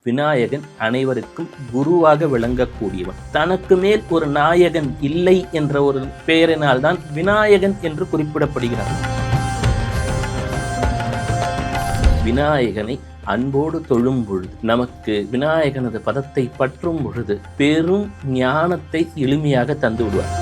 விநாயகன் அனைவருக்கும் குருவாக விளங்கக்கூடியவன். தனக்கு மேல் ஒரு நாயகன் இல்லை என்ற ஒரு பெயரினால் தான் விநாயகன் என்று குறிப்பிடப்படுகிறார். விநாயகனை அன்போடு தொழும் பொழுது, நமக்கு விநாயகனது பதத்தை பற்றும் பொழுது பெரும் ஞானத்தை எளிமையாக தந்து விடுவார்.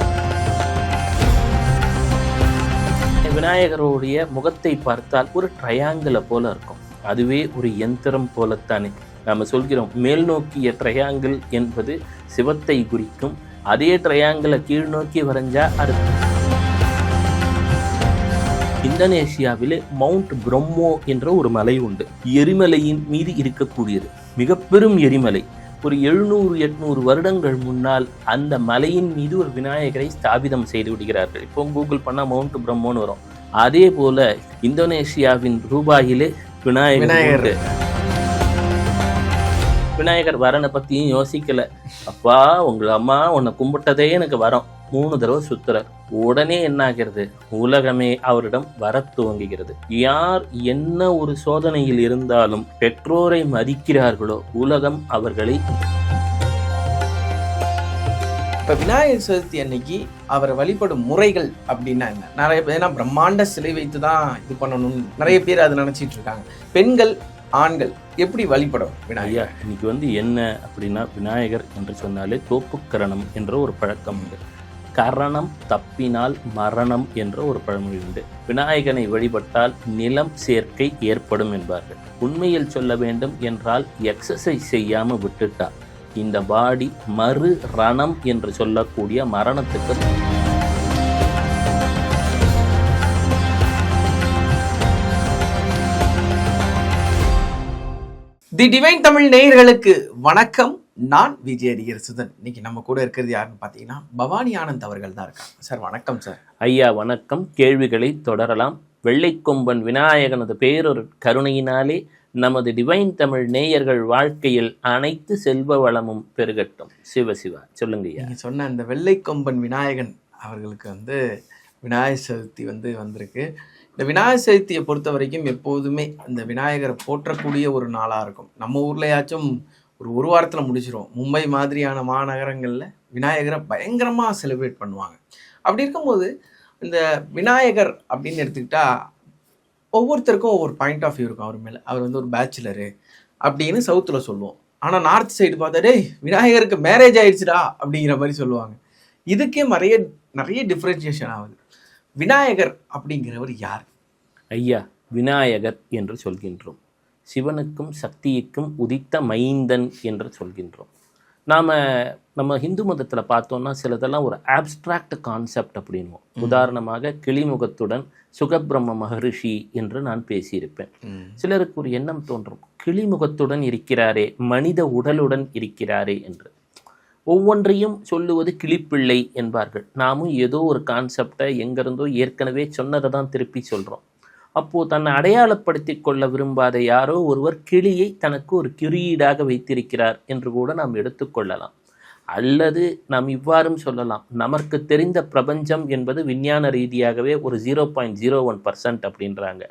விநாயகருடைய முகத்தை பார்த்தால் ஒரு ட்ரையாங்கிளை போல இருக்கும். அதுவே ஒரு யந்திரம் போலத்தானே நாம் சொல்கிறோம். மேல் நோக்கிய ட்ரையாங்கிள் என்பது சிவத்தை குறிக்கும். அதே ட்ரையாங்கிளை கீழ் நோக்கி வரைஞ்சா அர்த்தம். இந்தோனேஷியாவிலே மவுண்ட் பிரம்மோ என்ற ஒரு மலை உண்டு. எரிமலையின் மீது இருக்கக்கூடியது, மிக பெரும் எரிமலை. ஒரு 700-800 வருடங்கள் முன்னால் அந்த மலையின் மீது ஒரு விநாயகரை ஸ்தாபிதம் செய்து விடுகிறார்கள். இப்போ கூகுள் பண்ணால் மவுண்ட் பிரம்மோன்னு வரும். அதே போல இந்தோனேஷியாவின் ரூபாயிலே விநாயகர் வரனை பற்றியும் யோசிக்கல. அப்பா உங்கள் அம்மா உன்னை கும்பிட்டதே எனக்கு வரம் 3 தடவை சுத்துறார். உடனே என்ன ஆகிறது? உலகமே அவரிடம் வர துவங்குகிறது. யார் என்ன ஒரு சோதனையில் இருந்தாலும் பெற்றோரை மதிக்கிறார்களோ உலகம் அவர்களை. இப்போ விநாயகர் சதுர்த்தி அன்னைக்கு அவரை வழிபடும் முறைகள் அப்படின்னா என்ன? நிறைய பேர் ஏன்னா பிரம்மாண்ட சிலை வைத்து தான் இது பண்ணணும்னு நிறைய பேர் அதை நினச்சிட்டு இருக்காங்க. பெண்கள் ஆண்கள் எப்படி வழிபடும் விநாயகர்? இன்னைக்கு என்ன அப்படின்னா, விநாயகர் என்று சொன்னாலே தோப்புக்கரணம் என்ற ஒரு பழக்கம் உண்டு. கரணம் தப்பினால் மரணம் என்ற ஒரு பழமொழி உண்டு. விநாயகனை வழிபட்டால் நிலம் சேர்க்கை ஏற்படும் என்பார்கள். உண்மையில் சொல்ல வேண்டும் என்றால் எக்ஸசைஸ் செய்யாமல் விட்டுட்டா இந்த பாடி மறு ரணம் என்று சொல்லக்கூடிய மரணத்துக்கு. தி டிவைன் தமிழ் நேயர்களுக்கு வணக்கம். நான் விஜயடிகர் சுதன். இன்னைக்கு நம்ம கூட இருக்கிறது யாருன்னு பார்த்தீங்கன்னா பவானி ஆனந்த் அவர்கள் தான் இருக்காங்க. சார் வணக்கம். சார் ஐயா வணக்கம். கேள்விகளை தொடரலாம். வெள்ளைக்கொம்பன் விநாயகனது பேரொரு கருணையினாலே நமது டிவைன் தமிழ் நேயர்கள் வாழ்க்கையில் அனைத்து செல்வ வளமும் பெருகட்டும். சிவசிவா சொல்லுங்க ஐயா. நீங்கள் சொன்ன அந்த வெள்ளைக்கொம்பன் விநாயகன் அவர்களுக்கு விநாயகர் சதுர்த்தி வந்திருக்கு. இந்த விநாயகர் சதுர்த்தியை பொறுத்த வரைக்கும் எப்போதுமே இந்த விநாயகரை போற்றக்கூடிய ஒரு நாளாக இருக்கும். நம்ம ஊர்லையாச்சும் ஒரு வாரத்தில் முடிச்சிடும். மும்பை மாதிரியான மாநகரங்களில் விநாயகரை பயங்கரமாக செலிப்ரேட் பண்ணுவாங்க. அப்படி இருக்கும்போது இந்த விநாயகர் அப்படின்னு எடுத்துக்கிட்டா ஒவ்வொருத்தருக்கும் ஒவ்வொரு பாயிண்ட் ஆஃப் வியூ இருக்கும் அவர் மேலே. அவர் ஒரு பேச்சுலரு அப்படின்னு சவுத்தில் சொல்லுவோம். ஆனால் நார்த் சைடு பார்த்தா டேய் விநாயகருக்கு மேரேஜ் ஆயிடுச்சுடா அப்படிங்கிற மாதிரி சொல்லுவாங்க. இதுக்கே நிறைய டிஃப்ரென்சியேஷன் ஆகுது. விநாயகர் அப்படிங்கிறவர் யார் ஐயா? விநாயகர் என்று சொல்கின்றோம். சிவனுக்கும் சக்திக்கும் உதித்த மைந்தன் என்று சொல்கின்றோம். நம்ம ஹிந்து மதத்தில் பார்த்தோம்னா சிலதெல்லாம் ஒரு ஆப்ஸ்ட்ராக்ட் கான்செப்ட் அப்படின்வோம். உதாரணமாக கிளிமுகத்துடன் சுகபிரம்ம மகரிஷி என்று நான் பேசியிருப்பேன். சிலருக்கு ஒரு எண்ணம் தோன்றும், கிளிமுகத்துடன் இருக்கிறாரே, மனித உடலுடன் இருக்கிறாரே என்று. ஒவ்வொன்றையும் சொல்லுவது கிளிப்பிள்ளை என்பார்கள். நாமும் ஏதோ ஒரு கான்செப்டை எங்கிருந்தோ ஏற்கனவே சொன்னதை தான் திருப்பி சொல்கிறோம். அப்போது தன்னை அடையாளப்படுத்தி கொள்ள விரும்பாத யாரோ ஒருவர் கிளியை தனக்கு ஒரு குறியீடாக வைத்திருக்கிறார் என்று கூட நாம் எடுத்துக்கொள்ளலாம். அல்லது நாம் இவ்வாறும் சொல்லலாம், நமக்கு தெரிந்த பிரபஞ்சம் என்பது விஞ்ஞான ரீதியாகவே ஒரு 0.01% அப்படின்றாங்க.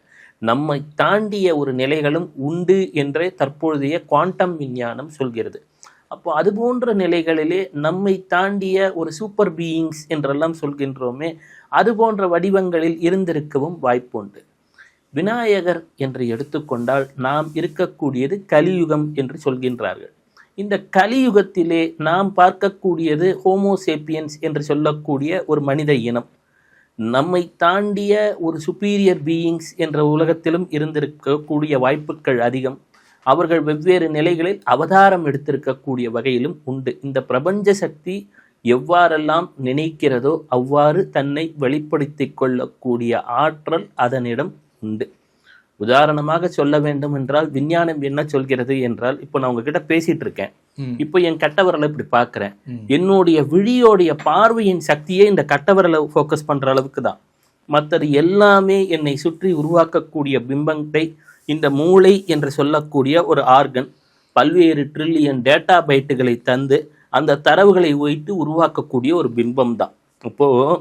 நம்மை தாண்டிய ஒரு நிலைகளும் உண்டு என்றே தற்பொழுதைய குவாண்டம் விஞ்ஞானம் சொல்கிறது. அப்போ அது போன்ற நிலைகளிலே நம்மை தாண்டிய ஒரு சூப்பர் பீயிங்ஸ் என்றெல்லாம் சொல்கின்றோமே, அது போன்ற வடிவங்களில் இருந்திருக்கவும் வாய்ப்புண்டு. விநாயகர் என்று எடுத்துக்கொண்டால் நாம் இருக்கக்கூடியது கலியுகம் என்று சொல்கின்றார்கள். இந்த கலியுகத்திலே நாம் பார்க்கக்கூடியது ஹோமோசேப்பியன்ஸ் என்று சொல்லக்கூடிய ஒரு மனித இனம். நம்மை தாண்டிய ஒரு சுப்பீரியர் பீயிங்ஸ் என்ற உலகத்திலும் இருந்திருக்கக்கூடிய வாய்ப்புகள் அதிகம். அவர்கள் வெவ்வேறு நிலைகளில் அவதாரம் எடுத்திருக்கக்கூடிய வகையிலும் உண்டு. இந்த பிரபஞ்ச சக்தி எவ்வாறெல்லாம் நினைக்கிறதோ அவ்வாறு தன்னை வெளிப்படுத்தி கொள்ளக்கூடிய ஆற்றல் அதனிடம் உண்டு. உதாரணமாக சொல்ல வேண்டும் என்றால், விஞ்ஞானம் என்ன சொல்கிறது என்றால், இப்போ நான் உங்ககிட்ட பேசிட்டு இருக்கேன். இப்போ என் கட்டவரலை இப்படி பார்க்குறேன். என்னுடைய விழியோடைய பார்வையின் சக்தியே இந்த கட்டவரலை ஃபோக்கஸ் பண்ணுற அளவுக்கு தான். மற்றது எல்லாமே என்னை சுற்றி உருவாக்கக்கூடிய பிம்பத்தை இந்த மூளை என்று சொல்லக்கூடிய ஒரு ஆர்கன் பல்வேறு ட்ரில்லியன் டேட்டா பைட்டுகளை தந்து அந்த தரவுகளை வைத்து உருவாக்கக்கூடிய ஒரு பிம்பம் தான். இப்போது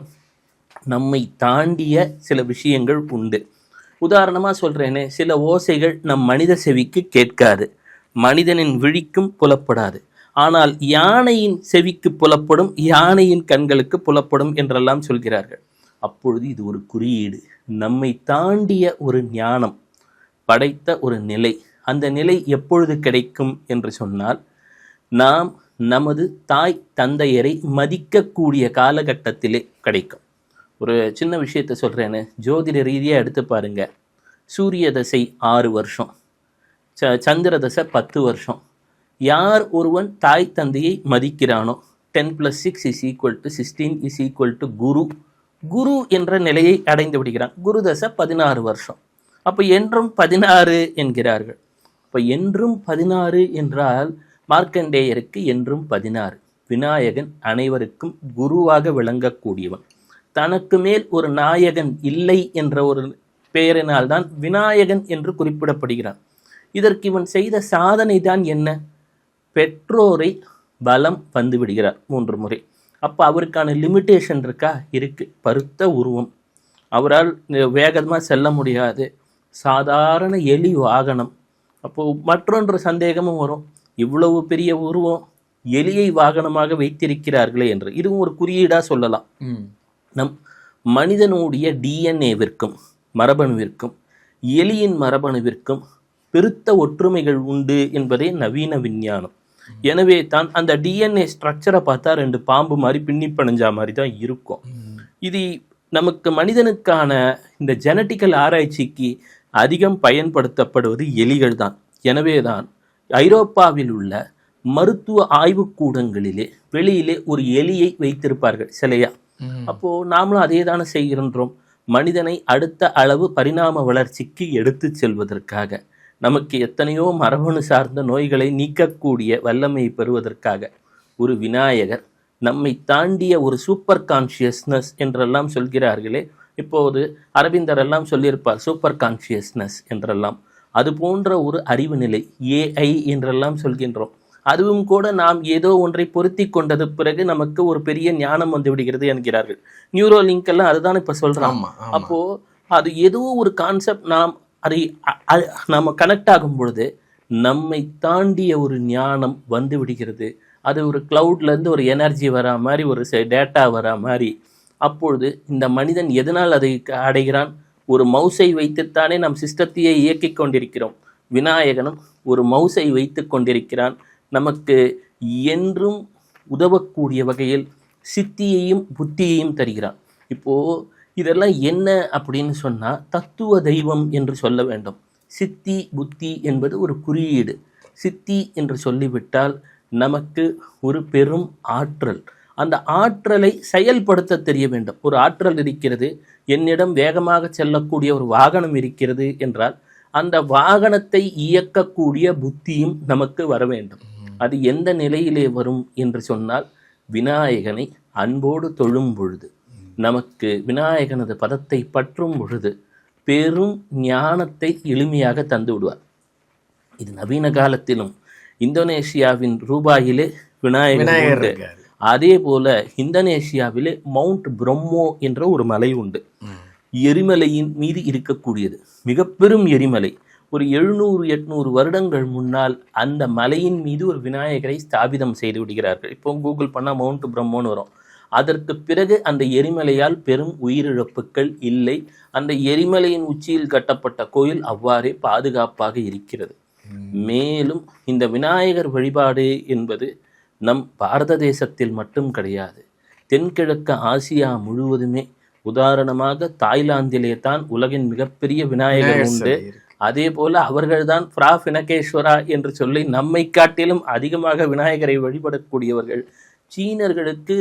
நம்மை தாண்டிய சில விஷயங்கள் உண்டு. உதாரணமாக சொல்கிறேனே, சில ஓசைகள் நம் மனித செவிக்கு கேட்காது. மனிதனின் விழிக்கும் புலப்படாது. ஆனால் யானையின் செவிக்கு புலப்படும், யானையின் கண்களுக்கு புலப்படும் என்றெல்லாம் சொல்கிறார்கள். அப்பொழுது இது ஒரு குறியீடு, நம்மை தாண்டிய ஒரு ஞானம் படைத்த ஒரு நிலை. அந்த நிலை எப்பொழுது கிடைக்கும் என்று சொன்னால், நாம் நமது தாய் தந்தையரை மதிக்கக்கூடிய காலகட்டத்திலே கிடைக்கும். ஒரு சின்ன விஷயத்தை சொல்கிறேன்னு, ஜோதிட ரீதியாக எடுத்து பாருங்க. சூரிய தசை 6 வருஷம், சந்திர தசை 10 வருஷம். யார் ஒருவன் தாய் தந்தையை மதிக்கிறானோ 10 + 6 = 16 குரு, குரு என்ற நிலையை அடைந்து விடுகிறான். குரு தசை 16 வருஷம். அப்போ என்றும் 16 என்கிறார்கள். அப்போ என்றும் 16 என்றால் மார்க்கண்டேயருக்கு என்றும் 16. விநாயகன் அனைவருக்கும் குருவாக விளங்கக்கூடியவன். தனக்கு மேல் ஒரு நாயகன் இல்லை என்ற ஒரு பெயரினால்தான் விநாயகன் என்று குறிப்பிடப்படுகிறான். இதற்கு இவன் செய்த சாதனை தான் என்ன? பெற்றோரை பலம் வந்து விடுகிறார் 3 முறை. அப்போ அவருக்கான லிமிட்டேஷன் இருக்கா? இருக்கு. பருத்த உருவம், அவரால் வேகமாக செல்ல முடியாது, சாதாரண எலி வாகனம். அப்போது மற்றொன்று சந்தேகமும் வரும், இவ்வளவு பெரிய உருவம் எலியை வாகனமாக வைத்திருக்கிறார்களே என்று. இதுவும் ஒரு குறியீடாக சொல்லலாம். நம் மனிதனுடைய டிஎன்ஏவிற்கும் மரபணுவிற்கும் எலியின் மரபணுவிற்கும் பெருத்த ஒற்றுமைகள் உண்டு என்பதே நவீன விஞ்ஞானம். எனவே தான் அந்த டிஎன்ஏ ஸ்ட்ரக்சரை பார்த்தா 2 பாம்பு மாதிரி பின்னி பிணைஞ்சா மாதிரி தான் இருக்கும். இது நமக்கு மனிதனுக்கான இந்த ஜெனட்டிக்கல் ஆராய்ச்சிக்கு அதிகம் பயன்படுத்தப்படுவது எலிகள் தான். எனவே தான் ஐரோப்பாவில் உள்ள மருத்துவ ஆய்வுக்கூடங்களிலே வெளியிலே ஒரு எலியை வைத்திருப்பார்கள் சிலையா. அப்போ நாமளும் அதே தானே செய்கின்றோம். மனிதனை அடுத்த அளவு பரிணாம வளர்ச்சிக்கு எடுத்து செல்வதற்காக, நமக்கு எத்தனையோ மரபணு சார்ந்த நோய்களை நீக்கக்கூடிய வல்லமையை பெறுவதற்காக ஒரு விநாயகர், நம்மை தாண்டிய ஒரு சூப்பர் கான்ஷியஸ்னஸ் என்றெல்லாம் சொல்கிறார்களே. இப்போது அரவிந்தர் எல்லாம் சொல்லியிருப்பார் சூப்பர் கான்ஷியஸ்னஸ் என்றெல்லாம். அது போன்ற ஒரு அறிவு நிலை, ஏஐ என்றெல்லாம் சொல்கின்றோம். அதுவும் கூட நாம் ஏதோ ஒன்றை பொருத்தி கொண்டது பிறகு நமக்கு ஒரு பெரிய ஞானம் வந்து விடுகிறது என்கிறார்கள். நியூரோ லிங்க் எல்லாம் அதுதான் இப்போ சொல்கிறோம். அப்போ அது ஏதோ ஒரு கான்செப்ட், நாம் அதை நம்ம கனெக்ட் ஆகும் பொழுது நம்மை தாண்டிய ஒரு ஞானம் வந்து விடுகிறது. அது ஒரு கிளவுட்லேருந்து ஒரு எனர்ஜி வரா மாதிரி, ஒரு டேட்டா வரா மாதிரி. அப்பொழுது இந்த மனிதன் எதனால் அதை அடைகிறான்? ஒரு மவுஸை வைத்துத்தானே நம் சிஸ்டத்தையே இயக்கி கொண்டிருக்கிறோம். விநாயகனும் ஒரு மவுஸை வைத்து கொண்டிருக்கிறான். நமக்கு என்றும் உதவக்கூடிய வகையில் சித்தியையும் புத்தியையும் தருகிறான். இப்போது இதெல்லாம் என்ன அப்படின்னு சொன்னால் தத்துவ தெய்வம் என்று சொல்ல வேண்டும். சித்தி புத்தி என்பது ஒரு குறியீடு. சித்தி என்று சொல்லிவிட்டால் நமக்கு ஒரு பெரும் ஆற்றல், அந்த ஆற்றலை செயல்படுத்த தெரிய வேண்டும். ஒரு ஆற்றல் இருக்கிறது, என்னிடம் வேகமாக செல்லக்கூடிய ஒரு வாகனம் இருக்கிறது என்றால் அந்த வாகனத்தை இயக்கக்கூடிய புத்தியும் நமக்கு வர வேண்டும். அது எந்த நிலையிலே வரும் என்று சொன்னால், விநாயகனை அன்போடு தொழும் பொழுது, நமக்கு விநாயகனது பதத்தை பற்றும் பொழுது பெரும் ஞானத்தை எளிமையாக தந்து விடுவார். இது நவீன காலத்திலும் இந்தோனேஷியாவின் ரூபாயிலே விநாயகர். அதே போல இந்தோனேஷியாவிலே மவுண்ட் பிரம்மோ என்ற ஒரு மலை உண்டு. எரிமலையின் மீது இருக்கக்கூடியது, மிக பெரும் எரிமலை. ஒரு 700-800 வருடங்கள் முன்னால் அந்த மலையின் மீது ஒரு விநாயகரை ஸ்தாபிதம் செய்து விடுகிறார்கள். இப்போ கூகுள் பண்ணால் மவுண்ட் பிரம்மோன்னு வரும். அதற்கு பிறகு அந்த எரிமலையால் பெரும் உயிரிழப்புகள் இல்லை. அந்த எரிமலையின் உச்சியில் கட்டப்பட்ட கோயில் அவ்வாறே பாதுகாப்பாக இருக்கிறது. மேலும் இந்த விநாயகர் வழிபாடு என்பது நம் பாரத தேசத்தில் மட்டும் கிடையாது, தென்கிழக்கு ஆசியா முழுவதுமே. உதாரணமாக தாய்லாந்திலே தான் உலகின் மிகப்பெரிய விநாயகர் உண்டு. அதே போல அவர்கள்தான் ஃப்ரா பினகேஸ்வரா என்று சொல்லி நம்மை காட்டிலும் அதிகமாக விநாயகரை வழிபடக்கூடியவர்கள். சீனர்களுக்கு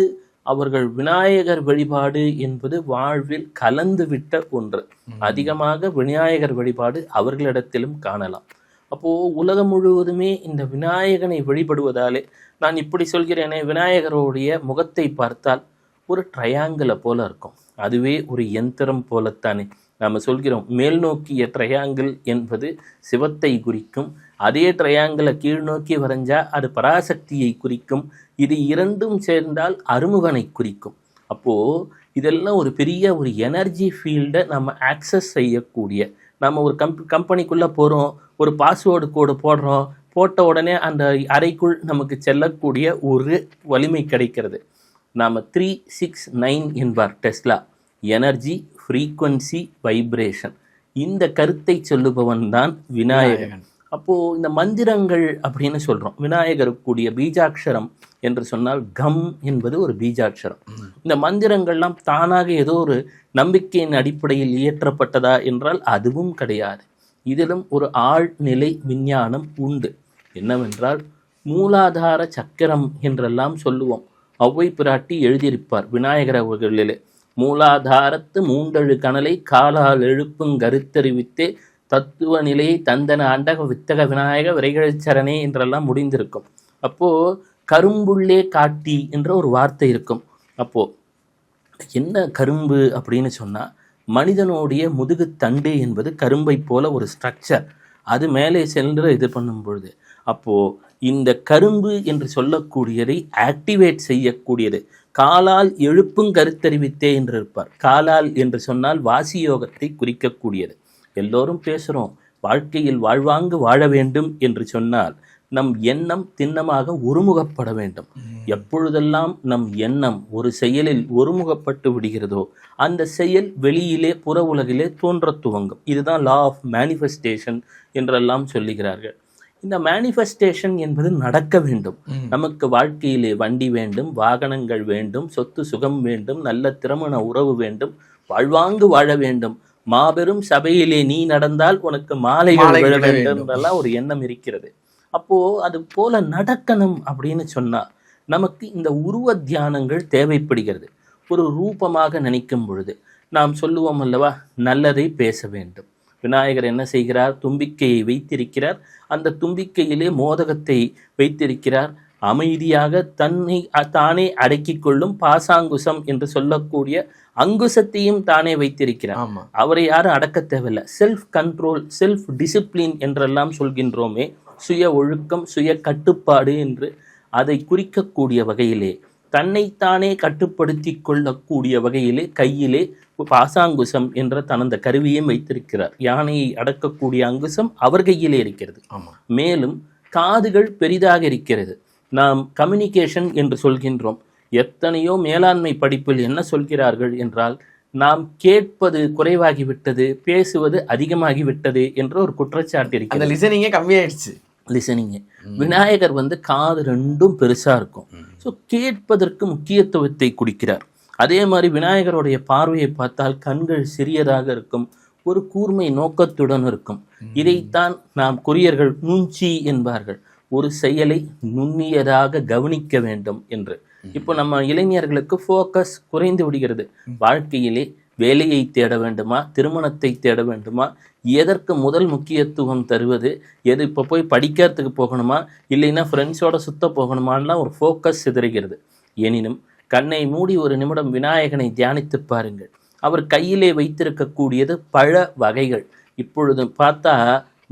அவர்கள் விநாயகர் வழிபாடு என்பது வாழ்வில் கலந்துவிட்ட ஒன்று. அதிகமாக விநாயகர் வழிபாடு அவர்களிடத்திலும் காணலாம். அப்போது உலகம் முழுவதுமே இந்த விநாயகனை வழிபடுவதாலே, நான் இப்படி சொல்கிறேனே, விநாயகருடைய முகத்தை பார்த்தால் ஒரு ட்ரையாங்கிளை போல இருக்கும். அதுவே ஒரு யந்திரம் போலத்தானே. நாம் சொல்கிறோம் மேல் நோக்கிய ட்ரையாங்கிள் என்பது சிவத்தை குறிக்கும், அதே ட்ரையாங்கிளை கீழ் நோக்கி வரைஞ்சா அது பராசக்தியை குறிக்கும், இது இரண்டும் சேர்ந்தால் அருமுகனை குறிக்கும். அப்போது இதெல்லாம் ஒரு பெரிய ஒரு எனர்ஜி ஃபீல்டை நம்ம ஆக்சஸ் செய்யக்கூடிய, நம்ம ஒரு கம்பெனிக்குள்ளே போகிறோம், ஒரு பாஸ்வேர்டு கோடு போடுறோம், போட்ட உடனே அந்த அறைக்குள் நமக்கு செல்லக்கூடிய ஒரு வலிமை கிடைக்கிறது. நாம் 369 என்பார் டெஸ்லா, எனர்ஜி, ஃப்ரீக்வன்சி, வைப்ரேஷன். இந்த கருத்தை சொல்லுபவன் தான் விநாயகன். அப்போது இந்த மந்திரங்கள் அப்படின்னு சொல்கிறோம். விநாயகருக்குரிய பீஜாட்சரம் என்று சொன்னால் கம் என்பது ஒரு பீஜாட்சரம். இந்த மந்திரங்கள்லாம் தானாக ஏதோ ஒரு நம்பிக்கையின் அடிப்படையில் இயற்றப்பட்டதா என்றால் அதுவும் கிடையாது. இதிலும் ஒரு ஆழ்நிலை விஞ்ஞானம் உண்டு. என்னவென்றால் மூலாதார சக்கரம் என்றெல்லாம் சொல்லுவோம். ஔவை பிராட்டி எழுதியிருப்பார் விநாயகர் அவர்களிலே, மூலாதாரத்து மூண்டழு கனலை காலால் எழுப்புங் கருத்தறிவித்தே தத்துவ நிலையை தந்தன அண்டக வித்தக விநாயக விரைகழச்சரணே என்றெல்லாம் முடிந்திருக்கும். அப்போது கரும்புள்ளே காட்டி என்ற ஒரு வார்த்தை இருக்கும். அப்போது என்ன கரும்பு அப்படின்னு சொன்னால், மனிதனுடைய முதுகு தண்டு என்பது கரும்பை போல ஒரு ஸ்ட்ரக்சர். அது மேலே சென்று இது பண்ணும் பொழுது அப்போது இந்த கரும்பு என்று சொல்லக்கூடியதை ஆக்டிவேட் செய்யக்கூடியது. காலால் எழுப்பும் கருத்தறிவித்தே என்று இருப்பார். காலால் என்று சொன்னால் வாசி யோகத்தை குறிக்கக்கூடியது. எல்லோரும் பேசுகிறோம் வாழ்க்கையில் வாழ்வாங்கு வாழ வேண்டும் என்று சொன்னால் நம் எண்ணம் திண்ணமாக ஒருமுகப்பட வேண்டும். எப்பொழுதெல்லாம் நம் எண்ணம் ஒரு செயலில் ஒருமுகப்பட்டு விடுகிறதோ அந்த செயல் வெளியிலே புற உலகிலே தோன்ற துவங்கும். இதுதான் லா ஆஃப் மேனிஃபெஸ்டேஷன் என்றெல்லாம் சொல்லுகிறார்கள். இந்த மேனிஃபெஸ்டேஷன் என்பது நடக்க வேண்டும். நமக்கு வாழ்க்கையிலே வண்டி வேண்டும், வாகனங்கள் வேண்டும், சொத்து சுகம் வேண்டும், நல்ல திருமண உறவு வேண்டும், வாழ்வாங்கு வாழ வேண்டும், மாபெரும் சபையிலே நீ நடந்தால் உனக்கு மாலைகள் விழ வேண்டும் என்றெல்லாம் ஒரு எண்ணம் இருக்கிறது. அப்போ அது போல நடக்கணும் அப்படின்னு சொன்னா நமக்கு இந்த உருவ தியானங்கள் தேவைப்படுகிறது. ஒரு ரூபமாக நினைக்கும் பொழுது நாம் சொல்லுவோம் அல்லவா, நல்லதை பேச வேண்டும். விநாயகர் என்ன செய்கிறார்? தும்பிக்கையை வைத்திருக்கிறார். அந்த தும்பிக்கையிலே மோதகத்தை வைத்திருக்கிறார். அமைதியாக தன்னை தானே அடக்கி கொள்ளும் பாசாங்குசம் என்று சொல்லக்கூடிய அங்குசத்தையும் தானே வைத்திருக்கிறார். அவரை யாரும் அடக்க தேவையில்லை. செல்ஃப் கண்ட்ரோல், செல்ஃப் டிசிப்ளின் என்றெல்லாம் சொல்கின்றோமே, சுய ஒழுக்கம், சுய கட்டுப்பாடு என்று அதை குறிக்கக்கூடிய வகையிலே, தன்னைத்தானே கட்டுப்படுத்தி கொள்ளக்கூடிய வகையிலே கையிலே பாசாங்குசம் என்ற தனந்த கருவியும் வைத்திருக்கிறார். யானையை அடக்கக்கூடிய அங்குசம் அவர் கையிலே இருக்கிறது. மேலும் காதுகள் பெரிதாக இருக்கிறது. நாம் கம்யூனிகேஷன் என்று சொல்கின்றோம். எத்தனையோ மேலாண்மை படிப்பில் என்ன சொல்கிறார்கள் என்றால், நாம் கேட்பது குறைவாகிவிட்டது, பேசுவது அதிகமாகிவிட்டது என்ற ஒரு குற்றச்சாட்டு இருக்கிறது. அந்த லிசனிங்கே கம்மியாயிடுச்சு. லிசனிங்கு விநாயகர் காது ரெண்டும் பெருசாக இருக்கும். ஸோ கேட்பதற்கு முக்கியத்துவத்தை கொடுக்கிறார். அதே மாதிரி விநாயகருடைய பார்வையை பார்த்தால் கண்கள் சிறியதாக இருக்கும், ஒரு கூர்மை நோக்கத்துடன் இருக்கும். இதைத்தான் நாம் கொரியர்கள் நுஞ்சி என்பார்கள், ஒரு செயலை நுண்ணியதாக கவனிக்க வேண்டும் என்று. இப்போ நம்ம இளைஞர்களுக்கு ஃபோக்கஸ் குறைந்து விடுகிறது. வாழ்க்கையிலே வேலையை தேட வேண்டுமா, திருமணத்தை தேட வேண்டுமா, எதற்கு முதல் முக்கியத்துவம் தருவது, எது இப்போ போய் படிக்கிறதுக்கு போகணுமா, இல்லைன்னா ஃப்ரெண்ட்ஸோட சுத்த போகணுமான்லாம் ஒரு ஃபோக்கஸ் சிதறுகிறது. எனினும் கண்ணை மூடி ஒரு நிமிடம் விநாயகனை தியானித்து பாருங்கள். அவர் கையிலே வைத்திருக்கக்கூடியது பழ வகைகள். இப்பொழுது பார்த்தா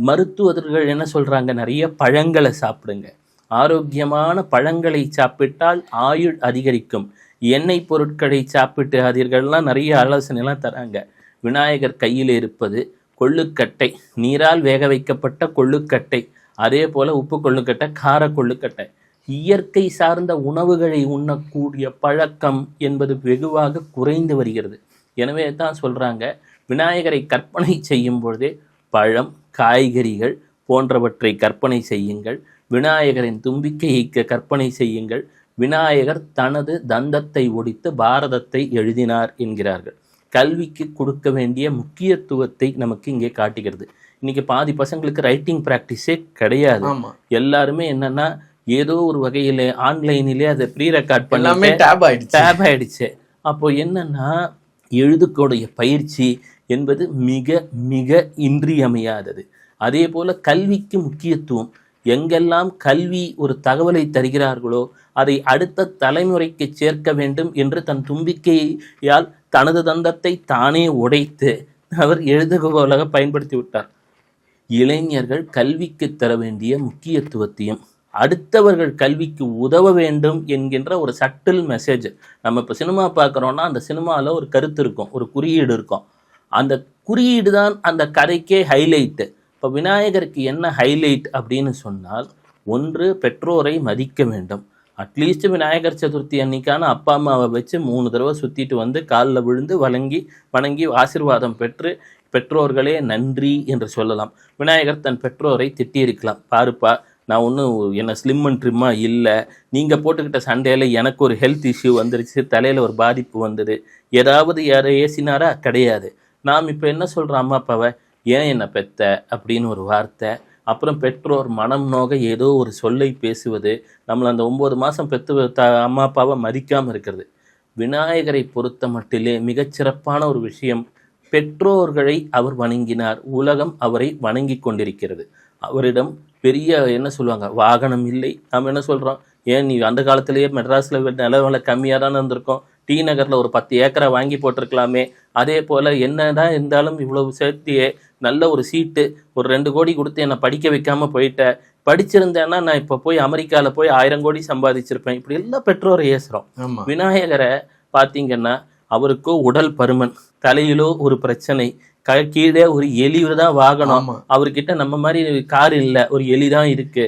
மருத்துவர்கள் என்ன சொல்கிறாங்க, நிறைய பழங்களை சாப்பிடுங்க, ஆரோக்கியமான பழங்களை சாப்பிட்டால் ஆயுள் அதிகரிக்கும், எண்ணெய் பொருட்களை சாப்பிட்டு அதீர்கள்லாம் நிறைய ஆலோசனைலாம் தராங்க. விநாயகர் கையில் இருப்பது கொள்ளுக்கட்டை, நீரால் வேக வைக்கப்பட்ட கொள்ளுக்கட்டை, அதே போல் உப்பு கொள்ளுக்கட்டை, கார கொள்ளுக்கட்டை. இயற்கை சார்ந்த உணவுகளை உண்ணக்கூடிய பழக்கம் என்பது வெகுவாக குறைந்து வருகிறது. எனவே தான் சொல்கிறாங்க, விநாயகரை கற்பனை செய்யும் பொழுதே பழம், காய்கறிகள் போன்றவற்றை கற்பனை செய்யுங்கள். விநாயகரின் தும்பிக்கையை கற்பனை செய்யுங்கள். விநாயகர் தனது தந்தத்தை ஒடித்து பாரதத்தை எழுதினார் என்கிறார்கள். கல்விக்கு கொடுக்க வேண்டிய முக்கியத்துவத்தை நமக்கு இங்கே காட்டுகிறது. இன்னைக்கு பாதி பசங்களுக்கு ரைட்டிங் ப்ராக்டிஸே கிடையாது. எல்லாருமே என்னன்னா ஏதோ ஒரு வகையில் ஆன்லைனிலே அதை ப்ரீ ரெக்கார்ட் பண்ணாமே டேப் ஆயிடுச்சு. அப்போ என்னன்னா எழுதுக்கூடிய பயிற்சி என்பது மிக மிக இன்றியமையாதது. அதே போல் கல்விக்கு முக்கியத்துவம். எங்கெல்லாம் கல்வி ஒரு தகவலை தருகிறார்களோ அதை அடுத்த தலைமுறைக்கு சேர்க்க வேண்டும் என்று தன் தும்பிக்கையால் தனது தந்தத்தை தானே உடைத்து அவர் எழுதுகோலாக பயன்படுத்தி விட்டார். இளைஞர்கள் கல்விக்கு தர வேண்டிய முக்கியத்துவத்தையும் அடுத்தவர்கள் கல்விக்கு உதவ வேண்டும் என்கின்ற ஒரு சட்டில் மெசேஜ். நம்ம இப்போ சினிமா பார்க்குறோன்னா அந்த சினிமாவில் ஒரு கருத்து இருக்கும், ஒரு குறியீடு இருக்கும். அந்த குறியீடு தான் அந்த கதைக்கே ஹைலைட்டு. இப்போ விநாயகருக்கு என்ன ஹைலைட் அப்படின்னு சொன்னால், ஒன்று பெற்றோரை மதிக்க வேண்டும். அட்லீஸ்ட் விநாயகர் சதுர்த்தி அன்னைக்கான அப்பா அம்மாவை வச்சு 3 தடவை சுற்றிட்டு வந்து காலில் விழுந்து வணங்கி ஆசீர்வாதம் பெற்று பெற்றோர்களே நன்றி என்று சொல்லலாம். விநாயகர் தன் பெற்றோரை திட்டியிருக்கலாம், பாருப்பா நான் ஒன்றும் என்ன ஸ்லிம் அண்ட் ட்ரிம்மாக இல்லை, நீங்கள் போட்டுக்கிட்ட சண்டையில் எனக்கு ஒரு ஹெல்த் இஷ்யூ வந்துருச்சு, தலையில் ஒரு பாதிப்பு வந்தது, ஏதாவது யாரை ஏசினாரா? கிடையாது. நாம் இப்போ என்ன சொல்கிறோம், அம்மா அப்பாவை ஏன் என்னை பெத்த அப்படின்னு ஒரு வார்த்தை, அப்புறம் பெற்றோர் மனம் நோக ஏதோ ஒரு சொல்லை பேசுவது, நம்மளை அந்த 9 மாதம் பெற்று அம்மா அப்பாவை மதிக்காமல் இருக்கிறது. விநாயகரை பொறுத்த மட்டிலே மிகச்சிறப்பான ஒரு விஷயம், பெற்றோர்களை அவர் வணங்கினார், உலகம் அவரை வணங்கி கொண்டிருக்கிறது. அவரிடம் பெரிய என்ன சொல்லுவாங்க, வாகனம் இல்லை. நாம் என்ன சொல்கிறோம், ஏன் நீ அந்த காலத்திலேயே மெட்ராஸில் நிலவலை கம்மியாக தானே இருந்திருக்கோம், டி நகரில் ஒரு 10 ஏக்கரை வாங்கி போட்டிருக்கலாமே, அதே போல் என்னதான் இருந்தாலும் இவ்வளவு சேர்த்தியே நல்ல ஒரு சீட்டு ஒரு 2 கோடி கொடுத்து என்னை படிக்க வைக்காமல் போயிட்ட, படிச்சிருந்தேன்னா நான் இப்போ போய் அமெரிக்காவில் போய் 1000 கோடி சம்பாதிச்சிருப்பேன். இப்படி எல்லாம் பெற்றோரை ஏசுகிறோம். விநாயகரை பார்த்தீங்கன்னா அவருக்கோ உடல் பருமன், தலையிலோ ஒரு பிரச்சனை, கீழே ஒரு எலி தான் வாகனம், அவர்கிட்ட நம்ம மாதிரி கார் இல்லை, ஒரு எலி தான் இருக்கு.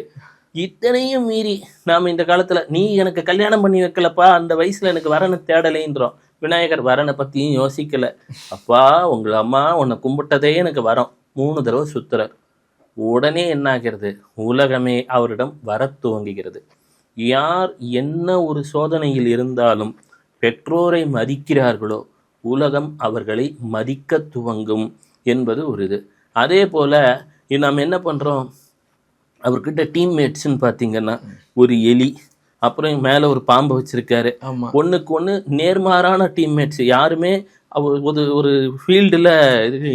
இத்தனையும் மீறி நாம் இந்த காலத்துல நீ எனக்கு கல்யாணம் பண்ணி வைக்கலப்பா, அந்த வயசுல எனக்கு வரனை தேடலைன்றோம். விநாயகர் வரனை பத்தியும் யோசிக்கல. அப்பா உங்களை அம்மா உன்னை கும்பிட்டதே எனக்கு வரம், 3 தடவை சுத்துறார். உடனே என்ன ஆகிறது, உலகமே அவரிடம் வர துவங்குகிறது. யார் என்ன ஒரு சோதனையில் இருந்தாலும் பெற்றோரை மதிக்கிறார்களோ உலகம் அவர்களை மதிக்க துவங்கும் என்பது ஒரு இது. அதே போல் நாம் என்ன பண்ணுறோம், அவர்கிட்ட டீம்மேட்ஸ்ன்னு பார்த்தீங்கன்னா ஒரு எலி, அப்புறம் மேலே ஒரு பாம்பை வச்சுருக்காரு. ஒன்றுக்கு ஒன்று நேர்மாறான டீம்மேட்ஸ், யாருமே ஒரு ஃபீல்டில்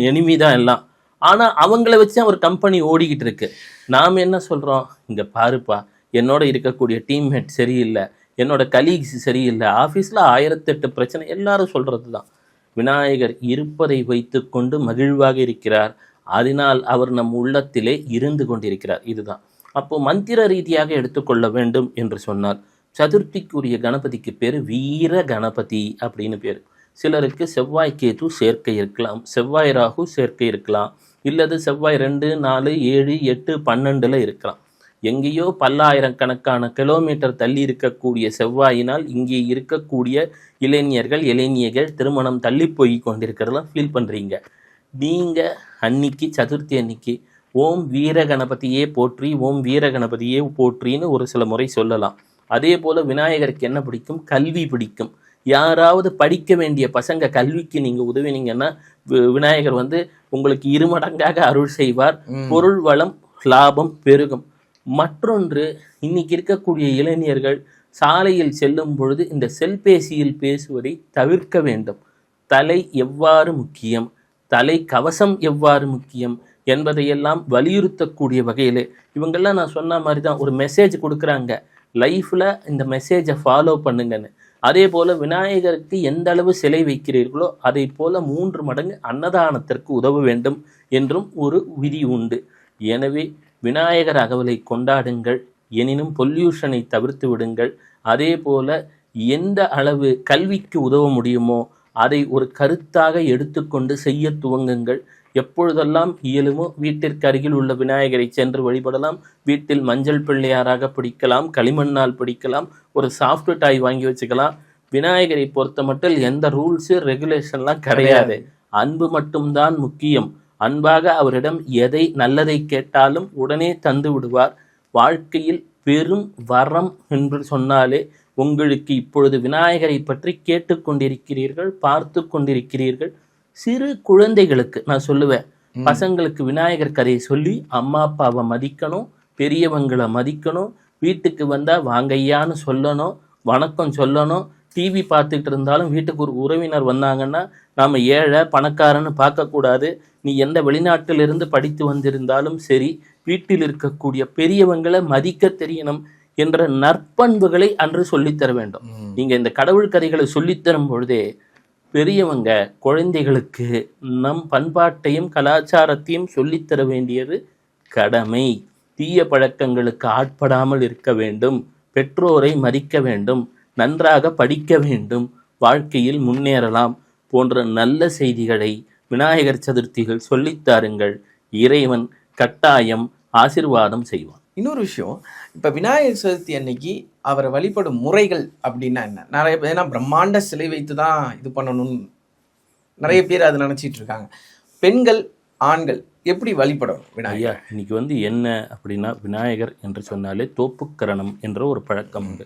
எனிமி தான் எல்லாம். ஆனால் அவங்கள வச்சு அவர் கம்பெனி ஓடிக்கிட்டு இருக்கு. நாம் என்ன சொல்கிறோம், இங்கே பாருப்பா என்னோட இருக்கக்கூடிய டீம்மேட் சரியில்லை, என்னோட கலீக்ஸ் சரியில்லை, ஆஃபீஸில் 1008 பிரச்சனை, எல்லாரும் சொல்கிறது தான். விநாயகர் இருப்பதை வைத்து கொண்டு மகிழ்வாக இருக்கிறார், அதனால் அவர் நம் உள்ளத்திலே இருந்து கொண்டிருக்கிறார். இதுதான். அப்போ மந்திர ரீதியாக எடுத்துக்கொள்ள வேண்டும் என்று சொன்னால், சதுர்த்திக்குரிய கணபதிக்கு பேர் வீர கணபதி அப்படின்னு பேர். சிலருக்கு செவ்வாய் கேது சேர்க்கை இருக்கலாம், செவ்வாய் ராகு சேர்க்கை இருக்கலாம், இல்லது செவ்வாய் 2, 4, 7, 8, 12 இருக்கலாம். எங்கேயோ பல்லாயிரக்கணக்கான கிலோமீட்டர் தள்ளி இருக்கக்கூடிய செவ்வாயினால் இங்கே இருக்கக்கூடிய இளைஞர்கள் திருமணம் தள்ளி போய் கொண்டிருக்கிறதெல்லாம் ஃபீல் பண்ணுறீங்க. நீங்கள் அன்னைக்கு சதுர்த்தி அன்னைக்கு ஓம் வீர கணபதியே போற்றி, ஓம் வீர கணபதியே போற்றின்னு ஒரு சில முறை சொல்லலாம். அதே போல் விநாயகருக்கு என்ன பிடிக்கும், கல்வி பிடிக்கும். யாராவது படிக்க வேண்டிய பசங்க கல்விக்கு நீங்கள் உதவினீங்கன்னா விநாயகர் உங்களுக்கு 2 மடங்காக அருள் செய்வார், பொருள் வளம் லாபம் பெருகும். மற்றொன்று, இன்னைக்கு இருக்கக்கூடிய இளைஞர்கள் சாலையில் செல்லும் பொழுது இந்த செல்பேசியில் பேசுவதை தவிர்க்க வேண்டும். தலை எவ்வாறு முக்கியம், தலை கவசம் எவ்வாறு முக்கியம் என்பதையெல்லாம் வலியுறுத்தக்கூடிய வகையில் இவங்கெல்லாம் நான் சொன்ன மாதிரி தான் ஒரு மெசேஜ் கொடுக்குறாங்க, லைஃப்பில் இந்த மெசேஜை ஃபாலோ பண்ணுங்கன்னு. அதே போல் விநாயகருக்கு எந்த அளவு சிலை வைக்கிறீர்களோ அதை போல் 3 மடங்கு அன்னதானத்திற்கு உதவ வேண்டும் என்றும் ஒரு விதி உண்டு. எனவே விநாயகர் அகவலை கொண்டாடுங்கள், எனினும் பொல்யூஷனை தவிர்த்து விடுங்கள். அதே போல் எந்த அளவு கல்விக்கு உதவ முடியுமோ அதை ஒரு கருத்தாக எடுத்துக்கொண்டு செய்ய துவங்குங்கள். எப்பொழுதெல்லாம் இயலுமோ வீட்டிற்கு அருகில் உள்ள விநாயகரை சென்று வழிபடலாம். வீட்டில் மஞ்சள் பிள்ளையாராக பிடிக்கலாம், களிமண்ணால் பிடிக்கலாம், ஒரு சாஃப்ட் டாய் வாங்கி வச்சுக்கலாம். விநாயகரை பொறுத்த மட்டும் எந்த ரூல்ஸு ரெகுலேஷன்லாம் கிடையாது, அன்பு மட்டும்தான் முக்கியம். அன்பாக அவரிடம் எதை நல்லதை கேட்டாலும் உடனே தந்து விடுவார். வாழ்க்கையில் பெரும் வரம் என்று சொன்னாலே உங்களுக்கு இப்பொழுது விநாயகரை பற்றி கேட்டுக்கொண்டிருக்கிறீர்கள், பார்த்து கொண்டிருக்கிறீர்கள். சிறு குழந்தைகளுக்கு நான் சொல்லுவேன், பசங்களுக்கு விநாயகர் கதையை சொல்லி அம்மா அப்பாவை மதிக்கணும், பெரியவங்களை மதிக்கணும், வீட்டுக்கு வந்தால் வாங்கையான்னு சொல்லணும், வணக்கம் சொல்லணும். டிவி பார்த்துட்டு இருந்தாலும் வீட்டுக்கு ஒரு உறவினர் வந்தாங்கன்னா நாம் ஏழை பணக்காரன்னு பார்க்கக்கூடாது. நீ எந்த வெளிநாட்டிலிருந்து படித்து வந்திருந்தாலும் சரி, வீட்டில் இருக்கக்கூடிய பெரியவங்களை மதிக்க தெரியணும் என்ற நற்பண்புகளை அன்று சொல்லித்தர வேண்டும். நீங்கள் இந்த கடவுள் கதைகளை சொல்லித்தரும் பொழுதே பெரியவங்க குழந்தைகளுக்கு நம் பண்பாட்டையும் கலாச்சாரத்தையும் சொல்லித்தர வேண்டியது கடமை. தீய பழக்கங்களுக்கு ஆட்படாமல் இருக்க வேண்டும், பெற்றோரை மதிக்க வேண்டும், நன்றாக படிக்க வேண்டும், வாழ்க்கையில் முன்னேறலாம் போன்ற நல்ல செய்திகளை விநாயகர் சதுர்த்திகள் சொல்லித்தாருங்கள். இறைவன் கட்டாயம் ஆசீர்வாதம் செய்வான். இன்னொரு விஷயம், இப்போ விநாயகர் சதுர்த்தி அன்னைக்கு அவரை வழிபடும் முறைகள் அப்படின்னா என்ன? நிறைய பேர் ஏன்னா பிரம்மாண்ட சிலை வைத்து தான் இது பண்ணணும்னு நிறைய பேர் அதை நினச்சிட்டு இருக்காங்க. பெண்கள் ஆண்கள் எப்படி வழிபடணும் ஐயா, விநாயகர்? இன்னைக்கு வந்து என்ன அப்படின்னா, விநாயகர் என்று சொன்னாலே தோப்புக்கரணம் என்ற ஒரு பழக்கம் உண்டு.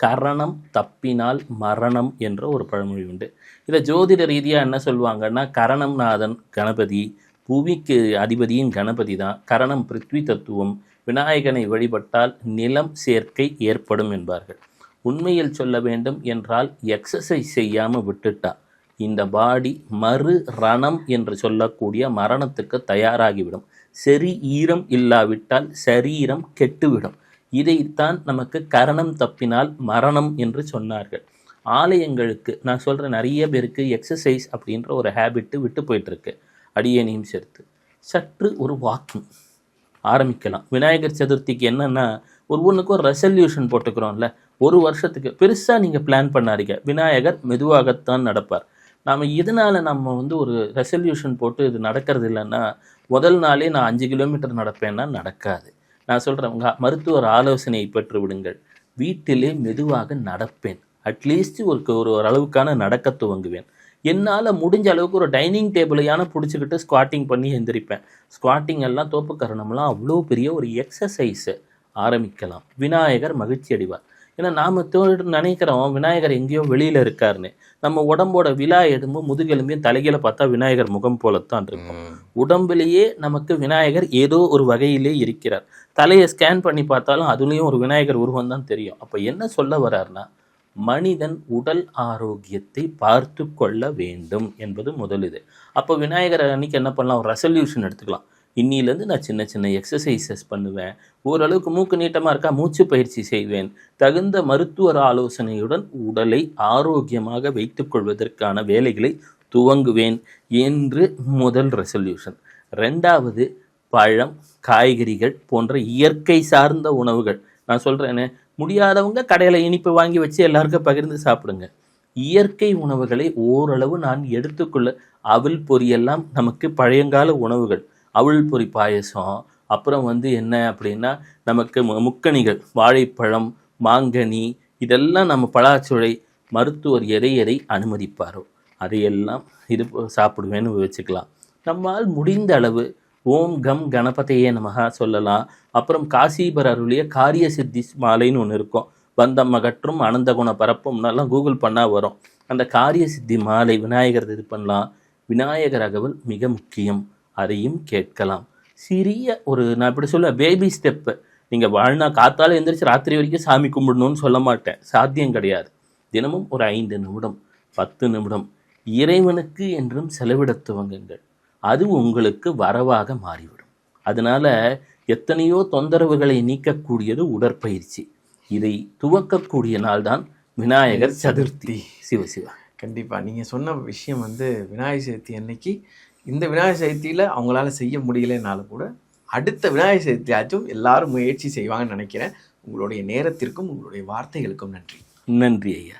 கரணம் தப்பினால் மரணம் என்ற ஒரு பழமொழி உண்டு. இதை ஜோதிட ரீதியாக என்ன சொல்லுவாங்கன்னா, கரணம்நாதன் கணபதி, புவிக்கு அதிபதியும் கணபதி தான். கரணம் பிருத்வி தத்துவம். விநாயகனை வழிபட்டால் நிலம் சேர்க்கை ஏற்படும் என்பார்கள். உண்மையில் சொல்ல வேண்டும் என்றால், எக்ஸசைஸ் செய்யாமல் விட்டுட்டா இந்த பாடி மறு ரணம் என்று சொல்லக்கூடிய மரணத்துக்கு தயாராகிவிடும். ஈரம் இல்லாவிட்டால் சரீரம் கெட்டுவிடும். இதைத்தான் நமக்கு கரணம் தப்பினால் மரணம் என்று சொன்னார்கள். ஆலயங்களுக்கு நான் சொல்கிற நிறைய பேருக்கு எக்ஸசைஸ் அப்படின்ற ஒரு ஹேபிட்டு விட்டு போயிட்டுருக்கு. அடியேனையும் சேர்த்து சற்று ஒரு வாக்கிங் ஆரம்பிக்கலாம். விநாயகர் சதுர்த்திக்கு என்னென்னா, ஒவ்வொன்றுக்கும் ஒரு ரெசல்யூஷன் போட்டுக்கிறோம்ல. ஒரு வருஷத்துக்கு பெருசாக நீங்கள் பிளான் பண்ணாதீங்க. விநாயகர் மெதுவாகத்தான் நடப்பார். இதனால் நம்ம வந்து ஒரு ரெசல்யூஷன் போட்டு இது நடக்கிறது இல்லைன்னா, முதல் நாளே நான் 5 கிலோமீட்டர் நடப்பேன்னா நடக்காது. நான் சொல்கிறேன், உங்கள் மருத்துவர் ஆலோசனையை பெற்று விடுங்கள். வீட்டிலே மெதுவாக நடப்பேன். அட்லீஸ்ட் ஒரு அளவுக்கான நடக்க துவங்குவேன். என்னால் முடிஞ்ச அளவுக்கு ஒரு டைனிங் டேபிளையான பிடிச்சிக்கிட்டு ஸ்குவாட்டிங் பண்ணி எந்திரிப்பேன். ஸ்குவாட்டிங் எல்லாம் தோப்புக்கரணம்லாம் அவ்வளோ பெரிய ஒரு எக்ஸசைஸு. ஆரம்பிக்கலாம். விநாயகர் மகிழ்ச்சி அடைவார். ஏன்னா நாம் நினைக்கிறோம் விநாயகர் எங்கேயோ வெளியில் இருக்காருன்னு. நம்ம உடம்போட விழா எலும்பும் முதுகெலும்பையும் தலைகீழ பார்த்தா விநாயகர் முகம் போலத்தான் இருக்கும். உடம்புலேயே நமக்கு விநாயகர் ஏதோ ஒரு வகையிலே இருக்கிறார். தலையை ஸ்கேன் பண்ணி பார்த்தாலும் அதுலேயும் ஒரு விநாயகர் உருவம் தான் தெரியும். அப்போ என்ன சொல்ல வர்றாருன்னா, மனிதன் உடல் ஆரோக்கியத்தை பார்த்து கொள்ள வேண்டும் என்பது முதல் இது. அப்போ விநாயகர் அன்னைக்கு என்ன பண்ணலாம், ஒரு ரெசல்யூஷன் எடுத்துக்கலாம். இன்னிலேருந்து நான் சின்ன சின்ன எக்ஸசைசஸ் பண்ணுவேன். ஓரளவுக்கு மூக்கு நீட்டமாக இருக்கா, மூச்சு பயிற்சி செய்வேன். தகுந்த மருத்துவர் ஆலோசனையுடன் உடலை ஆரோக்கியமாக வைத்துக்கொள்வதற்கான வேலைகளை துவங்குவேன் என்று முதல் ரெசல்யூஷன். ரெண்டாவது, பழம், காய்கறிகள் போன்ற இயற்கை சார்ந்த உணவுகள். நான் சொல்கிறேனே, முடியாதவங்க கடையில் இனிப்பு வாங்கி வச்சு எல்லாருக்கும் பகிர்ந்து சாப்பிடுங்க. இயற்கை உணவுகளை ஓரளவு நான் எடுத்துக்கொள்ள. அவல் பொரியெல்லாம் நமக்கு பழையங்கால உணவுகள். அவல் பொரி பாயசம், அப்புறம் வந்து என்ன அப்படின்னா நமக்கு முக்கணிகள், வாழைப்பழம், மாங்கனி, இதெல்லாம் நம்ம பலாச்சுளை. மருத்துவர் எதை எதை அனுமதிப்பாரோ அதையெல்லாம் இது சாப்பிடுவேன்னு வச்சுக்கலாம். நம்மால் முடிந்த அளவு ஓம் கம் கணபதையே நமகா சொல்லலாம். அப்புறம் காசிபர் அருளிய காரிய சித்தி மாலைன்னு ஒன்று இருக்கும். பந்தம் அகற்றும் அனந்த குண பரப்பும்னாலாம் கூகுள் பண்ணால் வரும். அந்த காரிய சித்தி மாலை விநாயகர் இது பண்ணலாம். விநாயகர் அகவல் மிக முக்கியம், அதையும் கேட்கலாம். சிறிய ஒரு, நான் இப்படி சொல்லுவேன், பேபி ஸ்டெப்பு. நீங்கள் காத்தால எந்திரிச்சு ராத்திரி வரைக்கும் சாமி கும்பிடணும்னு சொல்ல மாட்டேன், சாத்தியம் கிடையாது. தினமும் ஒரு 5 நிமிடம் 10 நிமிடம் இறைவனுக்கு என்றும் செலவிட துவங்குங்கள். அது உங்களுக்கு வரவாக மாறிவிடும். அதனால எத்தனையோ தொந்தரவுகளை நீக்கக்கூடியது உடற்பயிற்சி. இதை துவக்கக்கூடிய நாள் தான் விநாயகர் சதுர்த்தி. சிவசிவா. கண்டிப்பாக நீங்கள் சொன்ன விஷயம் வந்து விநாயகர் சதுர்த்தி அன்னைக்கு இந்த விநாயகர் சதுர்த்தியில் அவங்களால செய்ய முடியலைனாலும் கூட அடுத்த விநாயகர் சதுர்த்தியாச்சும் எல்லாரும் முயற்சி செய்வாங்கன்னு நினைக்கிறேன். உங்களுடைய நேரத்திற்கும் உங்களுடைய வார்த்தைகளுக்கும் நன்றி. நன்றி ஐயா.